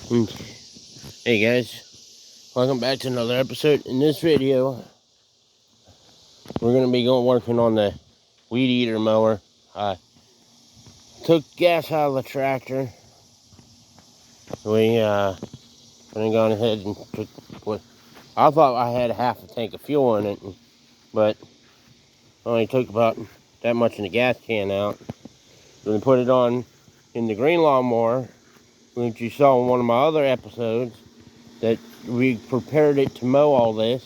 Hey guys, welcome back to another episode. In this video, we're going to be working on the weed eater mower. I took gas out of the tractor. We gone ahead and took what I thought I had half a tank of fuel in it, but only took about that much in the gas can out. We put it on in the green lawnmower, which you saw in one of my other episodes, that we prepared it to mow all this.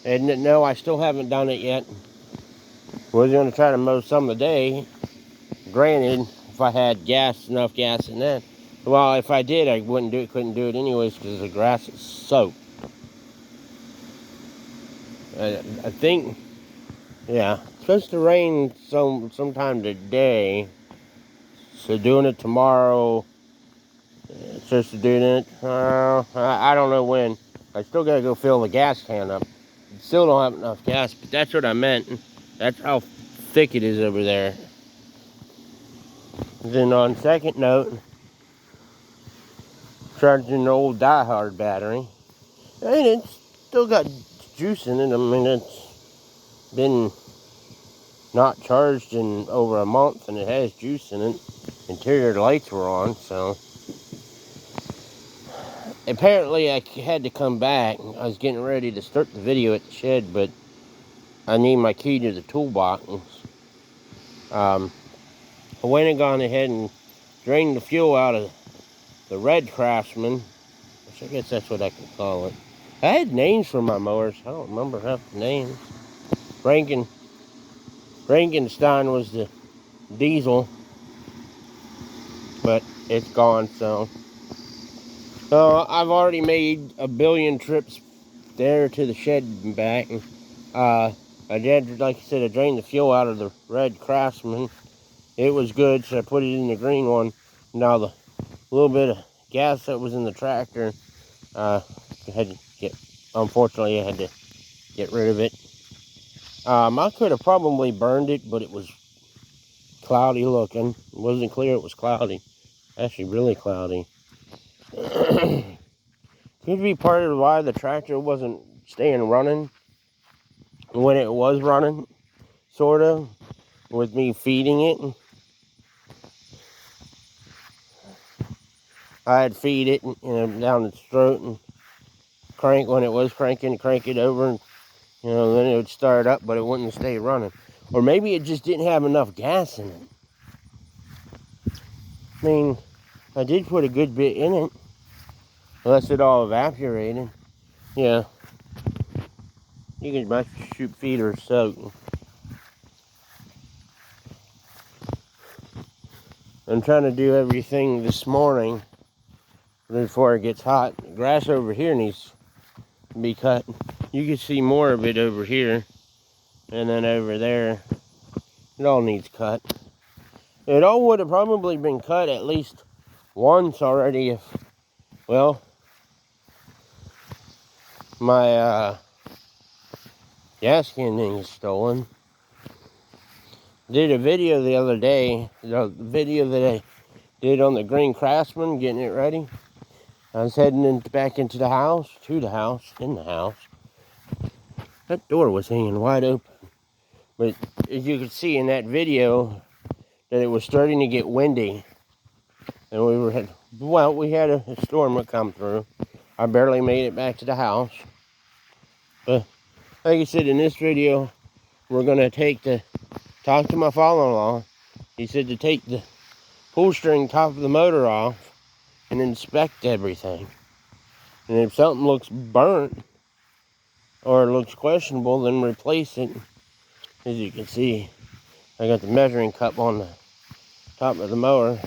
And no, I still haven't done it yet. Was going to try to mow some of the day. Granted, if I had enough gas in that. Well, if I did, I couldn't do it anyways because the grass is soaked. I think, yeah, it's supposed to rain sometime today. So doing it tomorrow, it's supposed to do it, I don't know when. I still got to go fill the gas can up. Still don't have enough gas, but that's what I meant. That's how thick it is over there. Then on second note, charging an old Die-Hard battery. And it's still got juice in it. I mean, it's been not charged in over a month, and it has juice in it. Interior lights were on, so. Apparently, I had to come back. I was getting ready to start the video at the shed, but I need my key to the toolbox. I went and gone ahead and drained the fuel out of the Red Craftsman, which I guess that's what I can call it. I had names for my mowers. I don't remember half the names. Frankenstein was the diesel, but it's gone, so. I've already made a billion trips there to the shed and back. I did, like I said, I drained the fuel out of the Red Craftsman. It was good, so I put it in the green one. Now the little bit of gas that was in the tractor, unfortunately I had to get rid of it. I could have probably burned it, but it was cloudy looking. It wasn't clear, it was cloudy. Actually, really cloudy. Could be part of why the tractor wasn't staying running when it was running, sort of, with me feeding it. I'd feed it, down its throat and crank when it was cranking, crank it over, and then it would start up, but it wouldn't stay running. Or maybe it just didn't have enough gas in it. I mean, I did put a good bit in it, unless it all evaporated. Yeah, you can my shoot feeder soaked. I'm trying to do everything this morning before it gets hot. The grass over here needs to be cut. You can see more of it over here, and then over there. It all needs cut. It all would have probably been cut at least once already if, well, my gas can thing is stolen. Did a video the other day, the video that I did on the Green Craftsman, getting it ready. I was heading back into the house, in the house. That door was hanging wide open. But as you could see in that video, that it was starting to get windy. And we had a storm that come through. I barely made it back to the house. But like I said, in this video, we're going to talk to my father-in-law. He said to take the pull string top of the motor off and inspect everything. And if something looks burnt or looks questionable, then replace it. As you can see, I got the measuring cup on the top of the mower.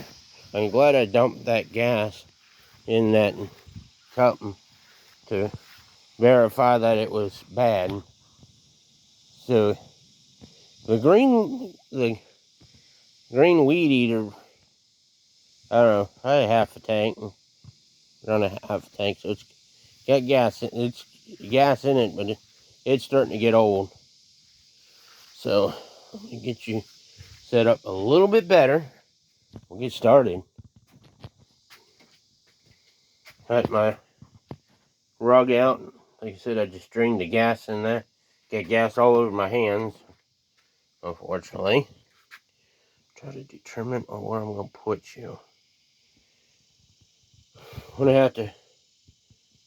I'm glad I dumped that gas in that cup to verify that it was bad. So the green weed eater, I don't know, I had half a tank. Around a half a tank, so it's got gas in it, but it's starting to get old. So let me get you set up a little bit better. We'll get started. Got my rug out. Like I said, I just drained the gas in there. Got gas all over my hands, unfortunately. Try to determine where I'm going to put you. I'm going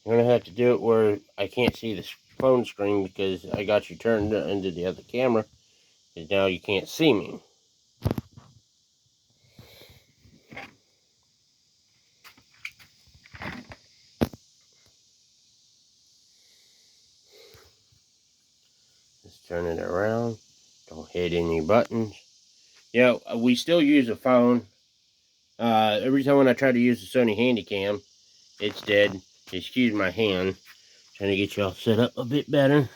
to have to do it where I can't see the phone screen because I got you turned into the other camera. Because now you can't see me. Just turn it around. Don't hit any buttons. Yeah, we still use a phone. Every time when I try to use the Sony Handycam, it's dead. Excuse my hand. Trying to get y'all set up a bit better.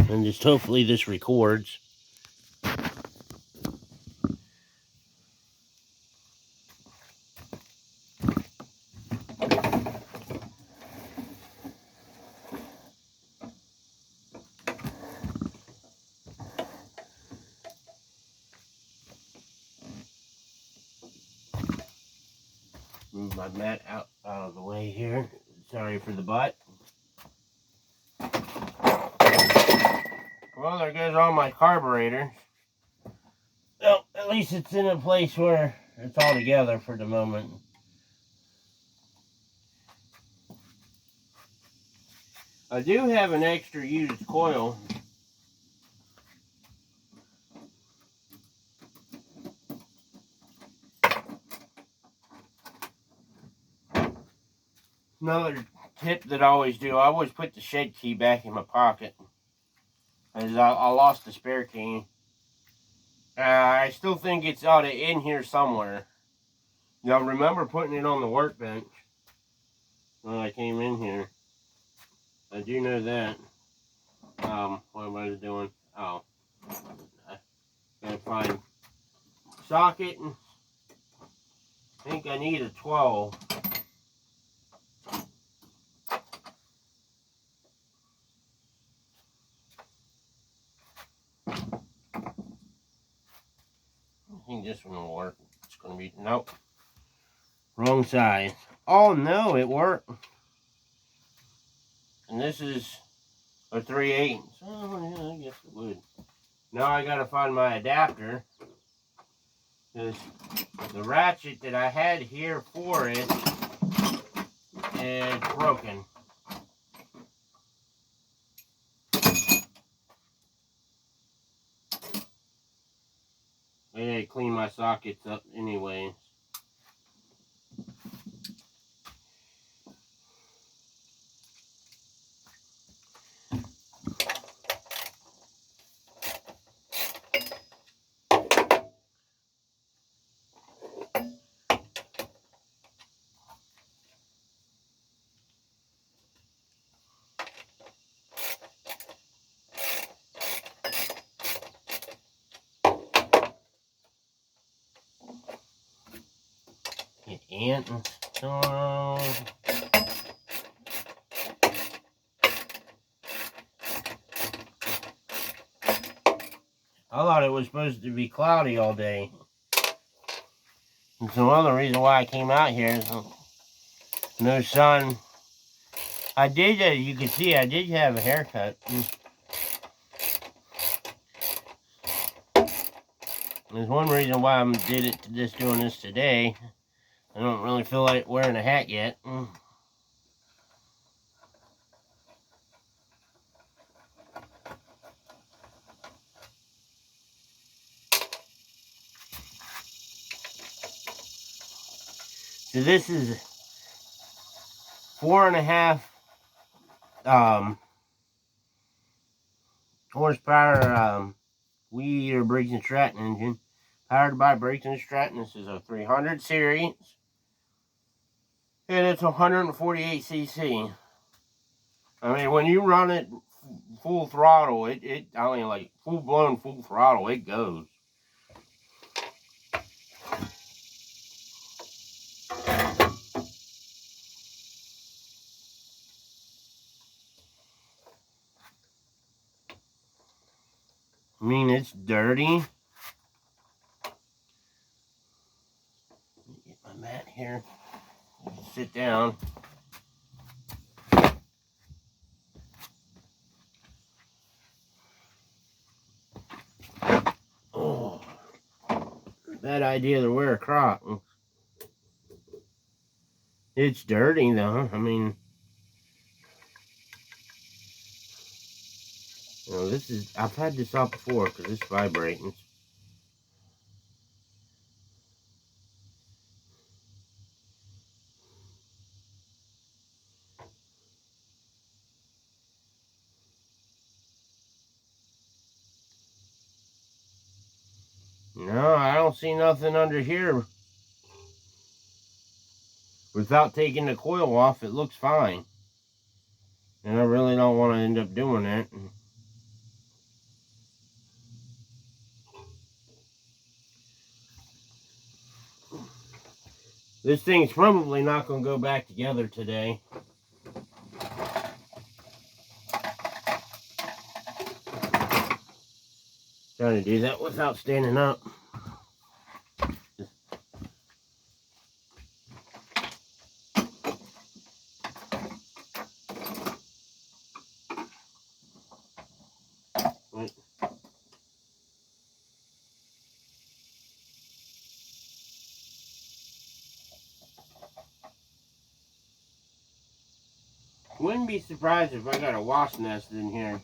And just hopefully this records. Move my mat out of the way here. Sorry for the butt. Well, there goes all my carburetors. Well, at least it's in a place where it's all together for the moment. I do have an extra used coil. Another tip that I always do, I always put the shed key back in my pocket. As I lost the spare key. I still think it's out in here somewhere. Now remember putting it on the workbench when I came in here. I do know that. What am I doing? Oh, I gotta find socket. I think I need a 12. I think this one will work. It's gonna be, nope. Wrong size. Oh no, it worked. And this is a 3/8. Oh yeah, I guess it would. Now I gotta find my adapter. Because the ratchet that I had here for it is broken. I gotta clean my sockets up anyways. Get ant and stuff. I thought it was supposed to be cloudy all day. And so another reason why I came out here is no sun. I did, you can see I did have a haircut. There's one reason why I'm doing this today. I don't really feel like wearing a hat yet. So this is 4.5 horsepower Weed Eater Briggs & Stratton engine, powered by Briggs & Stratton. This is a 300 series, and it's 148 cc. I mean, when you run it full throttle, I mean, like full throttle, it goes. I mean, it's dirty. Get my mat here. Sit down. bad idea to wear a Croc. It's dirty though. I mean, you know, this is, I've had this off before because it's vibrating. No, I don't see nothing under here. Without taking the coil off, it looks fine. And I really don't want to end up doing that. This thing's probably not going to go back together today. Trying to do that without standing up. Wouldn't be surprised if I got a wasp nest in here.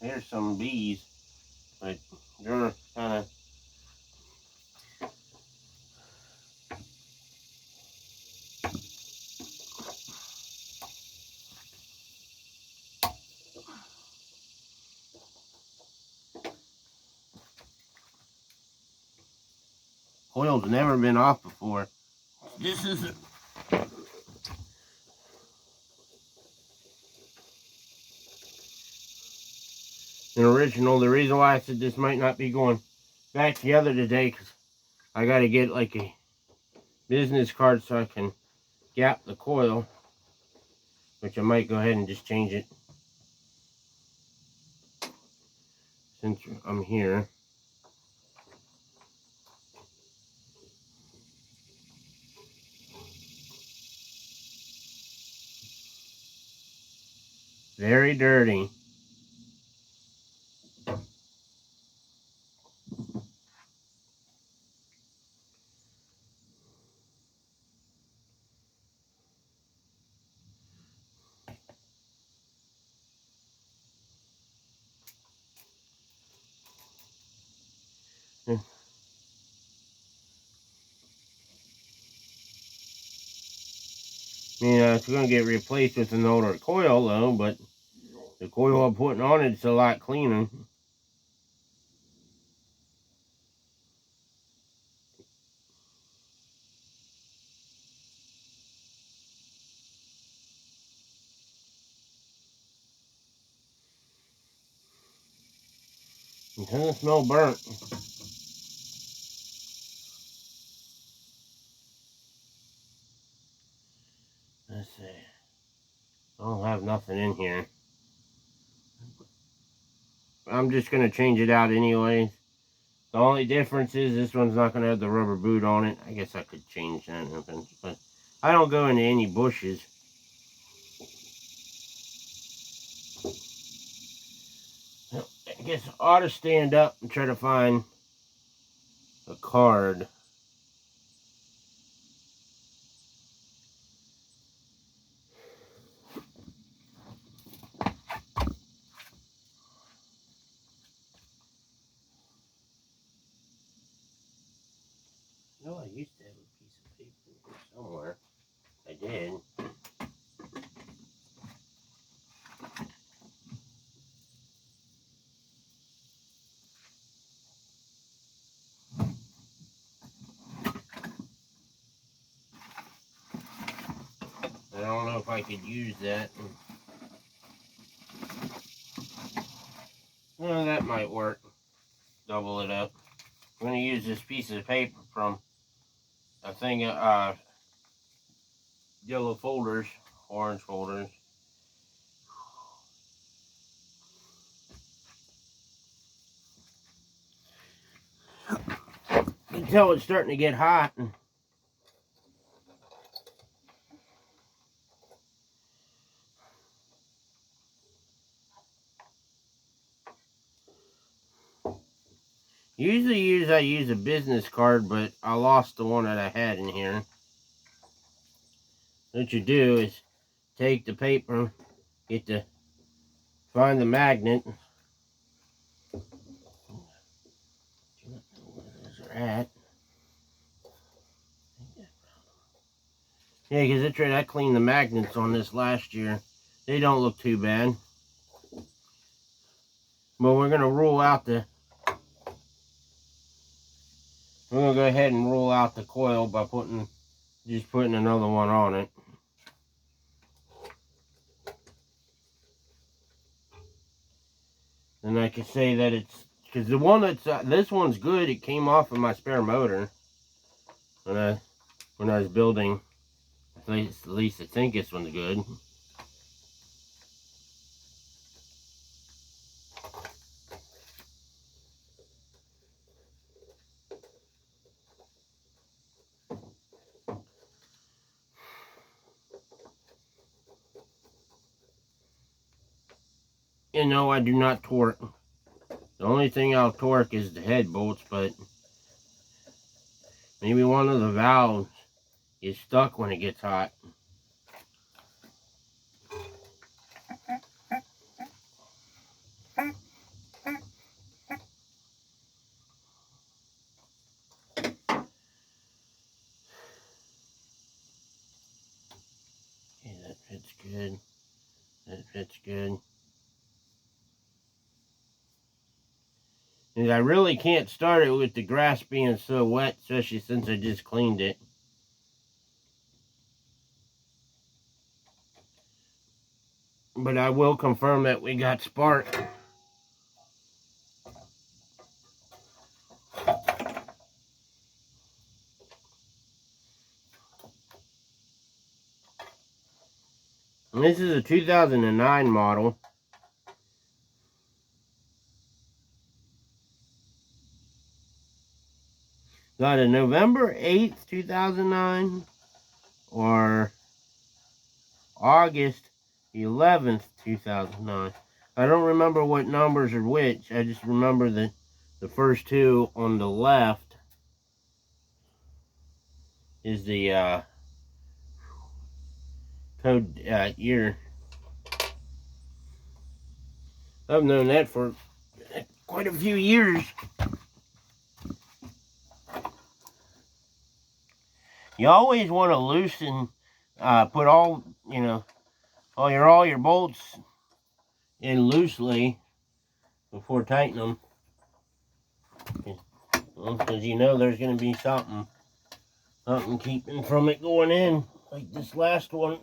There's some bees, but they're kind of... Coil's never been off before. This is an original. The reason why I said this might not be going back together today, because I got to get like a business card so I can gap the coil, which I might go ahead and just change it since I'm here. Very dirty. Yeah, it's going to get replaced with an older coil though, but the coil I'm putting on it's a lot cleaner. It doesn't smell burnt. Let's see. I don't have nothing in here. I'm just going to change it out anyways. The only difference is this one's not going to have the rubber boot on it. I guess I could change that, but I don't go into any bushes. I guess I ought to stand up and try to find a card. No, I used to have a piece of paper here somewhere. I did. I don't know if I could use that. Well, that might work. Double it up. I'm going to use this piece of paper from a thing of yellow folders, orange folders. You can tell it's starting to get hot. Usually I use a business card, but I lost the one that I had in here. What you do is take the paper, find the magnet. Where those are at. Yeah, because I cleaned the magnets on this last year. They don't look too bad. But we're going to rule out we're going to go ahead and rule out the coil by just putting another one on it. And I can say that it's, because the one this one's good. It came off of my spare motor when I was building. At least I think this one's good. You know, I do not torque. The only thing I'll torque is the head bolts, but maybe one of the valves is stuck when it gets hot. Okay, that fits good. That fits good. And I really can't start it with the grass being so wet, especially since I just cleaned it. But I will confirm that we got spark. And this is a 2009 model. Got a November 8th, 2009 or August 11th, 2009. I don't remember what numbers are which. I just remember the first two on the left is the code year. I've known that for quite a few years. You always want to loosen, put all your bolts in loosely before tightening them. Because you know there's going to be something keeping from it going in, like this last one.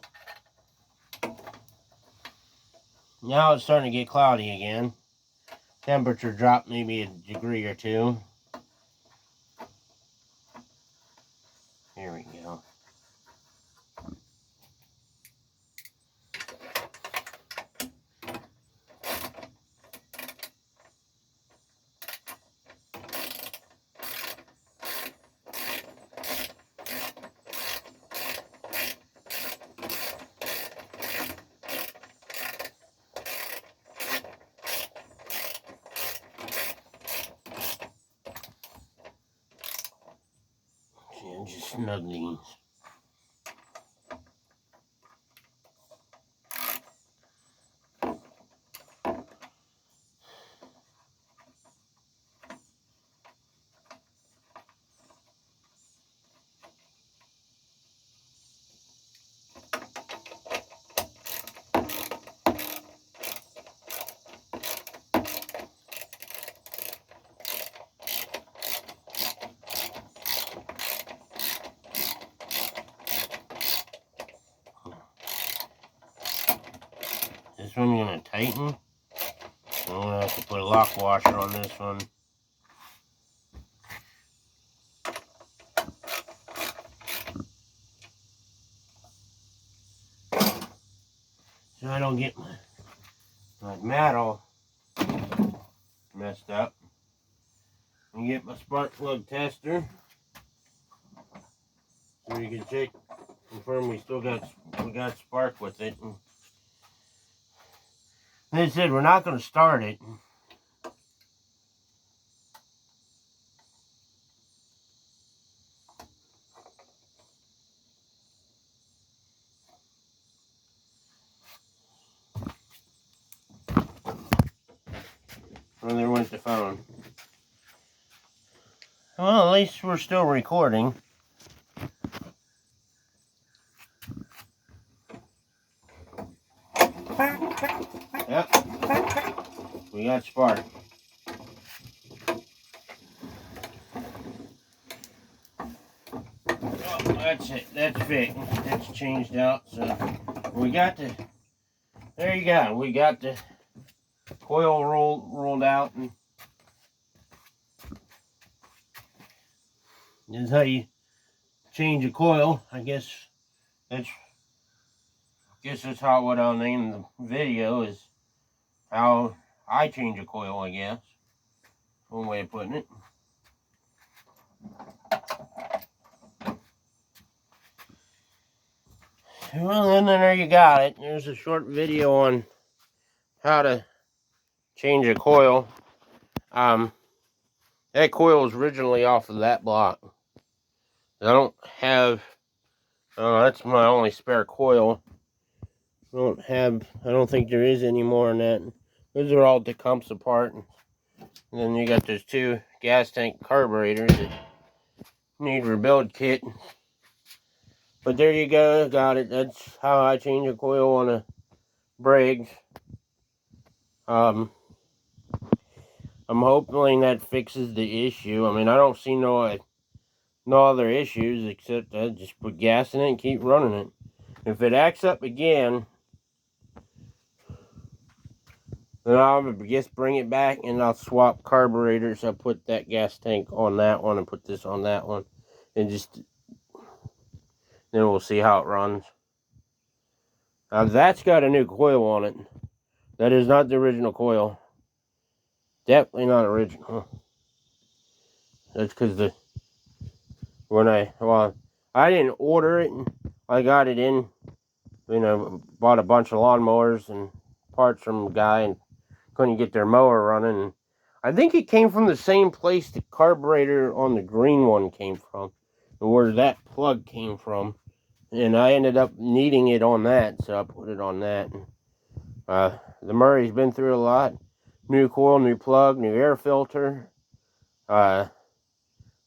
Now it's starting to get cloudy again. Temperature dropped maybe a degree or two. Here we go. And just snug these. This one's going to tighten. I'm going to have to put a lock washer on this one. So I don't get my mat all messed up. And get my spark plug tester. So you can confirm we got spark with it. And they said we're not going to start it Well, there went the phone. Well, at least we're still recording. Yep. We got spark. Oh, that's it. That's fit. That's changed out. So we got the. There you go. We got the coil rolled out, and this is how you change a coil. I guess that's how what I'll name the video is how I change a coil. I guess one way of putting it. Well, then there you got it. There's a short video on how to change a coil. That coil was originally off of that block. I don't have. That's my only spare coil. I don't think there is any more in that. Those are all decomps apart. And then you got those two gas tank carburetors that need rebuild kit. But there you go, got it. That's how I change a coil on a Briggs. I'm hoping that fixes the issue. I mean, I don't see no other issues except just put gas in it and keep running it. If it acts up again, then I'll just bring it back and I'll swap carburetors. I'll put that gas tank on that one and put this on that one. And then we'll see how it runs. Now that's got a new coil on it. That is not the original coil. Definitely not original. That's because I didn't order it. I got it in, bought a bunch of lawnmowers and parts from a guy and couldn't get their mower running. And I think it came from the same place the carburetor on the green one came from, and where that plug came from. And I ended up needing it on that, so I put it on that. And, the Murray's been through a lot. New coil, new plug, new air filter.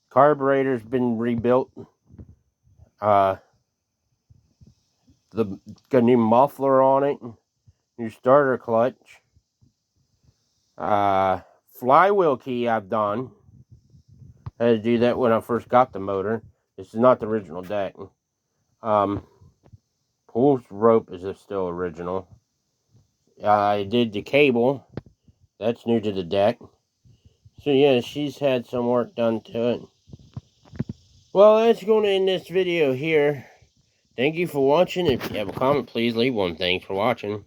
Carburetor's been rebuilt. Got a new muffler on it. New starter clutch. Flywheel key I've done. I had to do that when I first got the motor. This is not the original deck. Pull rope is still original. I did the cable. That's new to the deck. So yeah, she's had some work done to it. Well, that's going to end this video here. Thank you for watching. If you have a comment, please leave one. Thanks for watching.